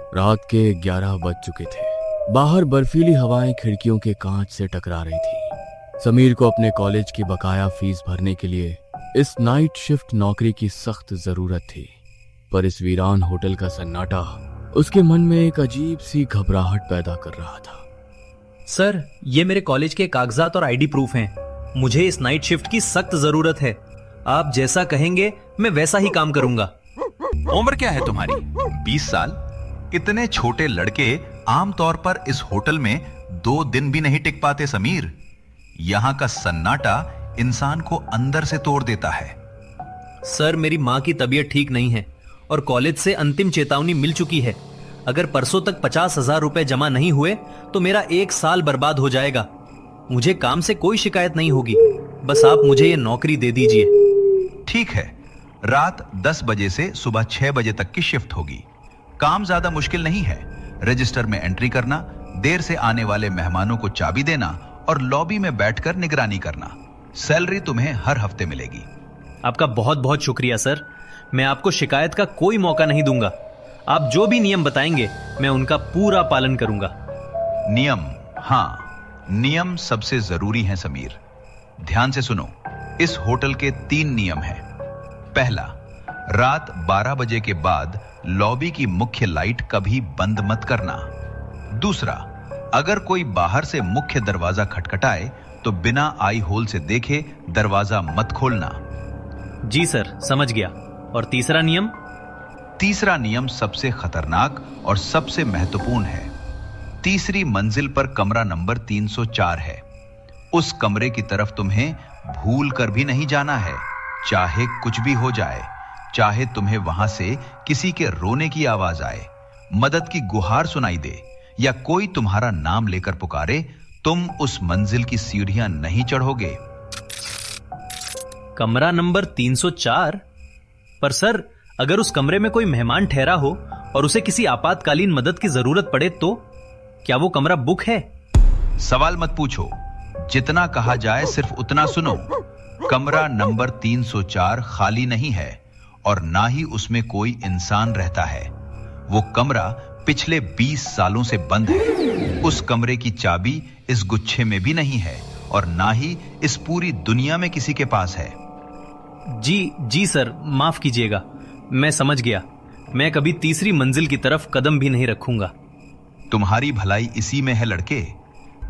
रात के 11 बज चुके थे। बाहर बर्फीली हवाएं खिड़कियों के कांच से टकरा रही थी। समीर को अपने कॉलेज की बकाया फीस भरने के लिए इस नाइट शिफ्ट नौकरी की सख्त जरूरत थी। पर इस वीरान होटल का सन्नाटा उसके मन में एक अजीब सी घबराहट पैदा कर रहा था। सर, ये मेरे कॉलेज के कागजात और आईडी प्रूफ हैं। मुझे इस नाइट शिफ्ट की सख्त जरूरत है। आप जैसा कहेंगे मैं वैसा ही काम करूंगा। उम्र क्या है तुम्हारी? 20 साल? इतने छोटे लड़के आमतौर पर इस होटल में 2 दिन भी नहीं टिक पाते समीर। यहां का सन्नाटा इंसान को अंदर से तोड़ देता है। सर, मेरी माँ की तबीयत ठीक नहीं है और कॉलेज से अंतिम चेतावनी मिल चुकी है। अगर परसों तक 50,000 रुपए जमा नहीं हुए तो मेरा 1 साल बर्बाद हो जाएगा। मुझे काम से कोई शिकायत नहीं होगी, बस आप मुझे ये नौकरी दे दीजिए। ठीक है, रात 10 बजे से सुबह 6 बजे तक की शिफ्ट होगी। काम ज्यादा मुश्किल नहीं है। रजिस्टर में एंट्री करना, देर से आने वाले मेहमानों को चाबी देना और लॉबी में बैठकर निगरानी करना। सैलरी तुम्हें हर हफ्ते मिलेगी। आपका बहुत बहुत शुक्रिया सर। मैं आपको शिकायत का कोई मौका नहीं दूंगा। आप जो भी नियम बताएंगे मैं उनका पूरा पालन करूंगा। नियम? हाँ, नियम सबसे जरूरी हैं समीर। ध्यान से सुनो, इस होटल के 3 नियम हैं। पहला, रात 12 बजे के बाद लॉबी की मुख्य लाइट कभी बंद मत करना। दूसरा, अगर कोई बाहर से मुख्य दरवाजा खटखटाए तो बिना आई होल से देखे दरवाजा मत खोलना। जी सर, समझ गया। और तीसरा नियम? तीसरा नियम सबसे खतरनाक और सबसे महत्वपूर्ण है। तीसरी मंजिल पर कमरा नंबर 304 है। उस कमरे की तरफ तुम्हें भूल कर भी नहीं जाना है, चाहे कुछ भी हो जाए। चाहे तुम्हें वहां से किसी के रोने की आवाज आए, मदद की गुहार सुनाई दे या कोई तुम्हारा नाम लेकर पुकारे, तुम उस मंजिल की सीढ़ियां नहीं चढ़ोगे। कमरा नंबर 304? पर सर, अगर उस कमरे में कोई मेहमान ठहरा हो और उसे किसी आपातकालीन मदद की जरूरत पड़े तो क्या वो कमरा बुक है? सवाल मत पूछो, जितना कहा जाए सिर्फ उतना सुनो। कमरा नंबर 304 खाली नहीं है और ना ही उसमें कोई इंसान रहता है। वो कमरा पिछले 20 सालों से बंद है। उस कमरे की चाबी इस गुच्छे में भी नहीं है और ना ही इस पूरी दुनिया में किसी के पास है। जी सर, माफ कीजिएगा, मैं समझ गया। मैं कभी तीसरी मंजिल की तरफ कदम भी नहीं रखूंगा। तुम्हारी भलाई इसी में है लड़के।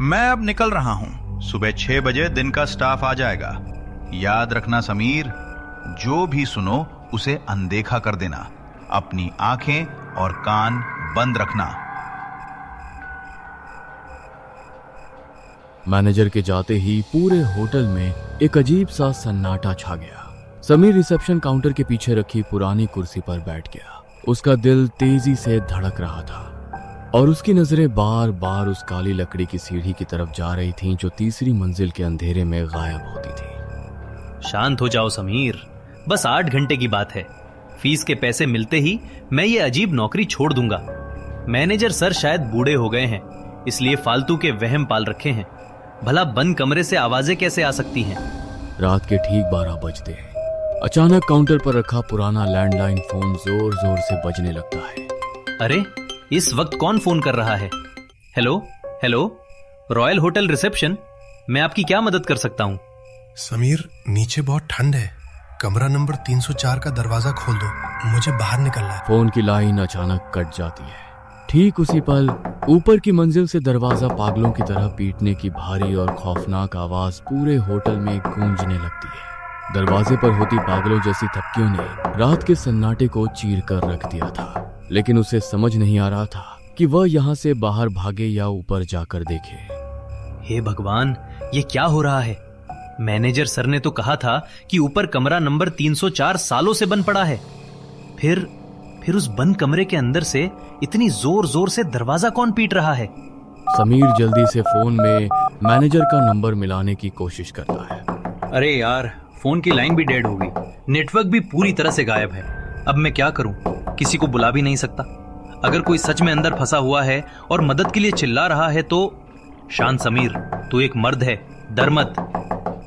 मैं अब निकल रहा हूं। सुबह 6 बजे दिन का स्टाफ आ जाएगा। याद रखना समीर, जो भी सुनो उसे अनदेखा कर देना। अपनी आंखें और कान बंद रखना। मैनेजर के जाते ही पूरे होटल में एक अजीब सा सन्नाटा छा गया। समीर रिसेप्शन काउंटर के पीछे रखी पुरानी कुर्सी पर बैठ गया। उसका दिल तेजी से धड़क रहा था और उसकी नजरें बार बार उस काली लकड़ी की सीढ़ी की तरफ जा रही थीं जो तीसरी मंजिल के अंधेरे में गायब होती थी। शांत हो जाओ समीर, बस 8 घंटे की बात है। फीस के पैसे मिलते ही मैं ये अजीब नौकरी छोड़ दूंगा। मैनेजर सर शायद बूढ़े हो गए हैं, इसलिए फालतू के वहम पाल रखे हैं। भला बंद कमरे से आवाजें कैसे आ सकती हैं? रात के ठीक 12 बजते हैं। अचानक काउंटर पर रखा पुराना लैंडलाइन फोन जोर जोर से बजने लगता है। अरे, इस वक्त कौन फोन कर रहा है? Hello hello, royal hotel reception, मैं आपकी क्या मदद कर सकता हूँ? समीर, नीचे बहुत ठंड है। कमरा नंबर 304 का दरवाजा खोल दो, मुझे बाहर निकलना है। फोन की लाइन अचानक कट जाती है। ठीक उसी पल ऊपर की मंजिल से दरवाजा पागलों की तरह पीटने की भारी और खौफनाक आवाज पूरे होटल में गूंजने लगती है। दरवाजे पर होती पागलों जैसी थपकियों ने रात के सन्नाटे को चीर कर रख दिया था, लेकिन उसे समझ नहीं आ रहा था कि वह यहाँ से बाहर भागे या ऊपर जाकर देखे। हे भगवान, ये क्या हो रहा है? मैनेजर सर ने तो कहा था कि ऊपर कमरा नंबर 304 सालों से बंद पड़ा है। फिर उस बंद कमरे के अंदर से इतनी जोर जोर से दरवाजा कौन पीट रहा है? समीर जल्दी से फोन में मैनेजर का नंबर मिलाने की कोशिश करता है। अरे यार, फोन की लाइन भी डेड हो गई, नेटवर्क भी पूरी तरह से गायब है। अब मैं क्या करूं? किसी को बुला भी नहीं सकता। अगर कोई सच में अंदर फंसा हुआ है और मदद के लिए चिल्ला रहा है तो शांत समीर, तू एक मर्द है, डर मत।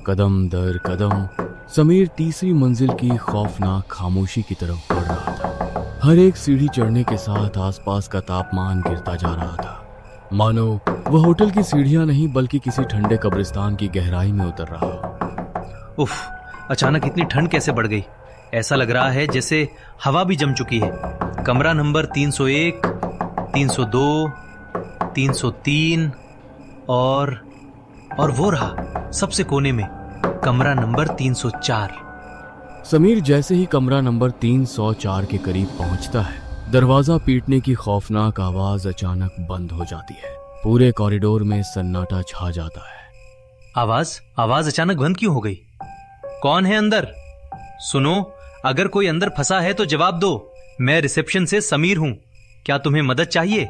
कदम दर कदम समीर तीसरी मंजिल की खौफनाक खामोशी की तरफ बढ़ रहा था। हर एक सीढ़ी चढ़ने के साथ आसपास का तापमान गिरता जा रहा था, मानो वह होटल की सीढ़ियां नहीं बल्कि किसी ठंडे कब्रिस्तान की गहराई में उतर रहा हो। उफ, अचानक इतनी ठंड कैसे बढ़ गई? ऐसा लग रहा है जैसे हवा भी जम चुकी है। कमरा नंबर 301, 302, 303 और वो रहा सबसे कोने में कमरा नंबर 304। समीर जैसे ही कमरा नंबर 304 के करीब पहुंचता है, दरवाजा पीटने की खौफनाक आवाज अचानक बंद हो जाती है। पूरे कॉरिडोर में सन्नाटा छा जाता है। आवाज अचानक बंद क्यों हो गई? कौन है अंदर? सुनो, अगर कोई अंदर फंसा है तो जवाब दो। मैं रिसेप्शन से समीर हूं। क्या तुम्हें मदद चाहिए?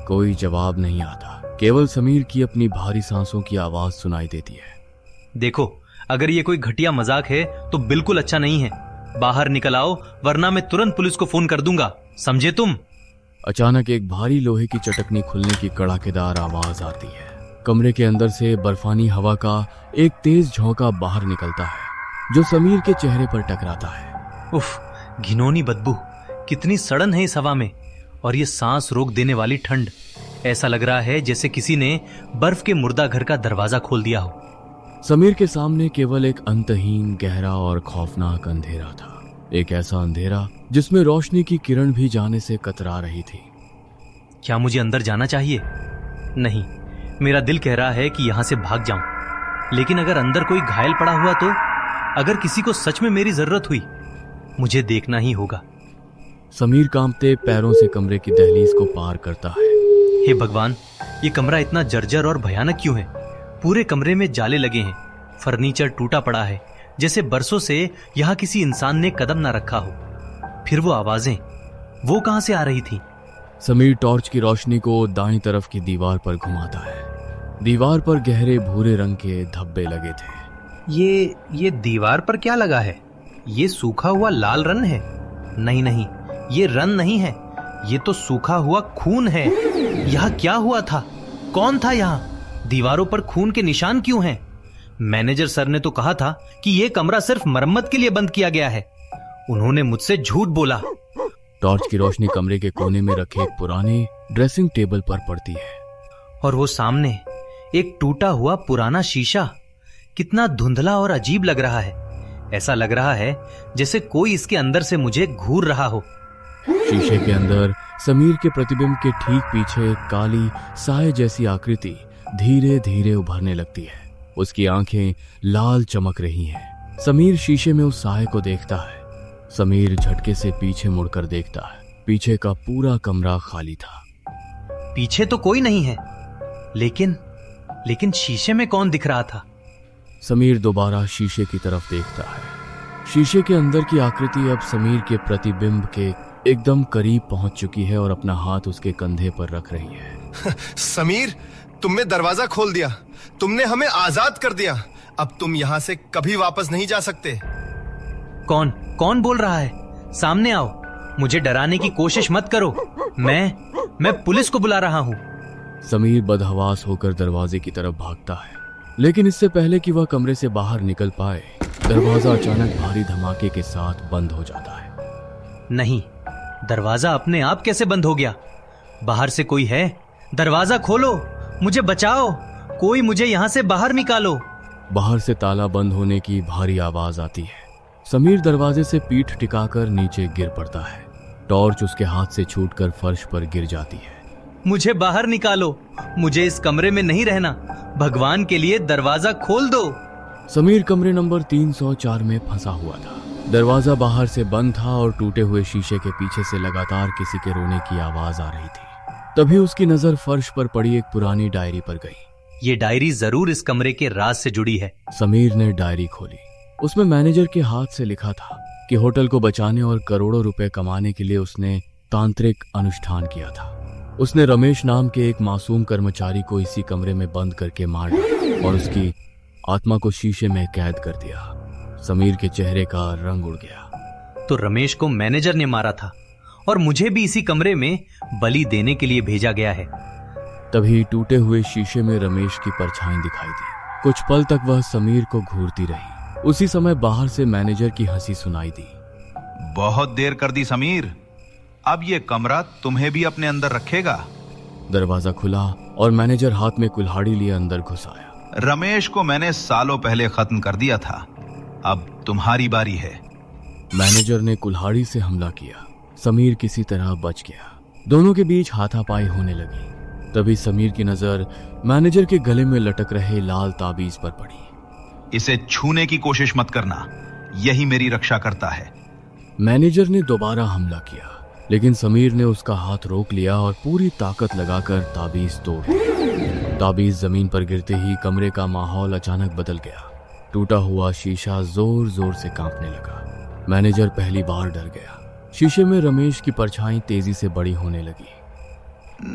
कोई जवाब नहीं आता, केवल समीर की अपनी भारी सांसों की आवाज सुनाई देती है। देखो, अगर ये कोई घटिया मजाक है तो बिल्कुल अच्छा नहीं है। बाहर निकल आओ, वरना मैं तुरंत पुलिस को फोन कर दूंगा, समझे तुम? अचानक एक भारी लोहे की चटकनी खुलने की कड़ाकेदार आवाज आती है। कमरे के अंदर से बर्फानी हवा का एक तेज झोंका बाहर निकलता है, जो समीर के चेहरे पर टकराता है। उफ, घिनौनी बदबू, कितनी सड़न है इस हवा में, और ये सांस रोक देने वाली ठंड। ऐसा लग रहा है जैसे किसी ने बर्फ के मुर्दा घर का दरवाजा खोल दिया हो। समीर के सामने केवल एक अंतहीन, गहरा और खौफनाक अंधेरा था। एक ऐसा अंधेरा जिसमें रोशनी की किरण भी जाने से कतरा रही थी। क्या मुझे अंदर जाना चाहिए? नहीं, मेरा दिल कह रहा है कि यहां से भाग जाऊं, लेकिन अगर अंदर कोई घायल पड़ा हुआ तो? अगर किसी को सच में मेरी जरूरत हुई, मुझे देखना ही होगा। समीर कांपते पैरों से कमरे की दहलीज को पार करता है। हे भगवान, ये कमरा इतना जर्जर और भयानक क्यों है? पूरे कमरे में जाले लगे हैं, फर्नीचर टूटा पड़ा है, जैसे बरसों से यहाँ किसी इंसान ने कदम ना रखा हो। फिर वो आवाजें, वो कहां से आ रही थी? समीर टॉर्च की रोशनी को दाईं तरफ की दीवार पर घुमाता है। दीवार पर गहरे भूरे रंग के धब्बे लगे थे। ये दीवार पर क्या लगा है? ये सूखा हुआ लाल रन है? नहीं, ये रन नहीं है, ये तो सूखा हुआ खून है। यहाँ क्या हुआ था? कौन था यहाँ? दीवारों पर खून के निशान क्यों हैं? मैनेजर सर ने तो कहा था कि यह कमरा सिर्फ मरम्मत के लिए बंद किया गया है। उन्होंने मुझसे झूठ बोला। टॉर्च की रोशनी कमरे के कोने में रखे एक पुराने ड्रेसिंग टेबल पर पड़ती है, और वो सामने एक टूटा हुआ पुराना शीशा, कितना धुंधला और अजीब लग रहा है। ऐसा लग रहा है जैसे कोई इसके अंदर से मुझे घूर रहा हो। शीशे के अंदर समीर के प्रतिबिंब के ठीक पीछे एक काली साए जैसी आकृति धीरे धीरे उभरने लगती है। उसकी आंखें लाल चमक रही हैं। समीर शीशे में उस साए को देखता है। समीर झटके से पीछे मुड़कर देखता है। पीछे का पूरा कमरा खाली था। पीछे तो कोई नहीं है, लेकिन शीशे में कौन दिख रहा था? समीर दोबारा शीशे की तरफ देखता है। शीशे के अंदर की आकृति अब समीर के प्रतिबिंब के एकदम करीब पहुंच चुकी है और अपना हाथ उसके कंधे पर रख रही है। समीर, तुमने दरवाजा खोल दिया, तुमने हमें आजाद कर दिया। अब तुम यहाँ से कभी वापस नहीं जा सकते। कौन बोल रहा है? सामने आओ, मुझे डराने की कोशिश मत करो। मैं पुलिस को बुला रहा हूँ। समीर बदहवास होकर दरवाजे की तरफ भागता है, लेकिन इससे पहले कि वह कमरे से बाहर निकल पाए, दरवाजा अचानक भारी धमाके के साथ बंद हो जाता है। नहीं, दरवाजा अपने आप कैसे बंद हो गया? बाहर से कोई है? दरवाजा खोलो, मुझे बचाओ, कोई मुझे यहाँ से बाहर निकालो। बाहर से ताला बंद होने की भारी आवाज आती है। समीर दरवाजे से पीठ टिकाकर नीचे गिर पड़ता है। टॉर्च उसके हाथ से छूटकर फर्श पर गिर जाती है। मुझे बाहर निकालो, मुझे इस कमरे में नहीं रहना। भगवान के लिए दरवाजा खोल दो। समीर कमरे नंबर 304 में फंसा हुआ था। दरवाजा बाहर से बंद था और टूटे हुए शीशे के पीछे से लगातार किसी के रोने की आवाज आ रही थी। तभी उसकी नजर फर्श पर पड़ी एक पुरानी डायरी पर गई। ये डायरी जरूर इस कमरे के राज से जुड़ी है। समीर ने डायरी खोली। उसमें मैनेजर के हाथ से लिखा था कि होटल को बचाने और करोड़ों रुपए कमाने के लिए उसने तांत्रिक अनुष्ठान किया था। उसने रमेश नाम के एक मासूम कर्मचारी को इसी कमरे में बंद करके मार डाला और उसकी आत्मा को शीशे में कैद कर दिया। समीर के चेहरे का रंग उड़ गया। तो रमेश को मैनेजर ने मारा था और मुझे भी इसी कमरे में बलि देने के लिए भेजा गया है। तभी टूटे हुए शीशे में रमेश की परछाई दिखाई दी। कुछ पल तक वह समीर को घूरती रही। उसी समय बाहर से मैनेजर की हंसी सुनाई दी। बहुत देर कर दी समीर, अब ये कमरा तुम्हें भी अपने अंदर रखेगा। दरवाजा खुला और मैनेजर हाथ में कुल्हाड़ी लिए अंदर घुस आया। रमेश को मैंने सालों पहले खत्म कर दिया था, अब तुम्हारी बारी है। मैनेजर ने कुल्हाड़ी से हमला किया। समीर किसी तरह बच गया। दोनों के बीच हाथापाई होने लगी। तभी समीर की नजर मैनेजर के गले में लटक रहे लाल ताबीज पर पड़ी। इसे छूने की कोशिश मत करना, यही मेरी रक्षा करता है। मैनेजर ने दोबारा हमला किया, लेकिन समीर ने उसका हाथ रोक लिया और पूरी ताकत लगाकर ताबीज तोड़ दी। ताबीज जमीन पर गिरते ही कमरे का माहौल अचानक बदल गया। टूटा हुआ शीशा जोर जोर से कांपने लगा। मैनेजर पहली बार डर गया। शीशे में रमेश की परछाई तेजी से बड़ी होने लगी।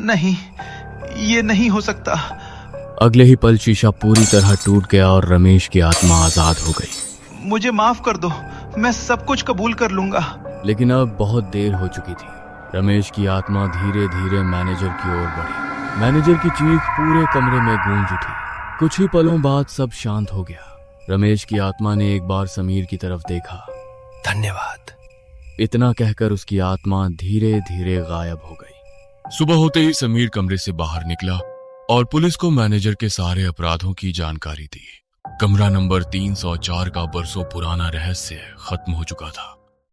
नहीं, ये नहीं हो सकता। अगले ही पल शीशा पूरी तरह टूट गया और रमेश की आत्मा आजाद हो गई। मुझे माफ कर दो, मैं सब कुछ कबूल कर लूंगा। लेकिन अब बहुत देर हो चुकी थी। रमेश की आत्मा धीरे धीरे मैनेजर की ओर बढ़ी। मैनेजर की चीख पूरे कमरे में गूंज उठी। कुछ ही पलों बाद सब शांत हो गया। रमेश की आत्मा ने एक बार समीर की तरफ देखा। धन्यवाद, इतना कहकर उसकी आत्मा धीरे धीरे गायब हो गई। सुबह होते ही समीर कमरे से बाहर निकला और पुलिस को मैनेजर के सारे अपराधों की जानकारी दी। कमरा नंबर 304 का बरसों पुराना रहस्य खत्म हो चुका था।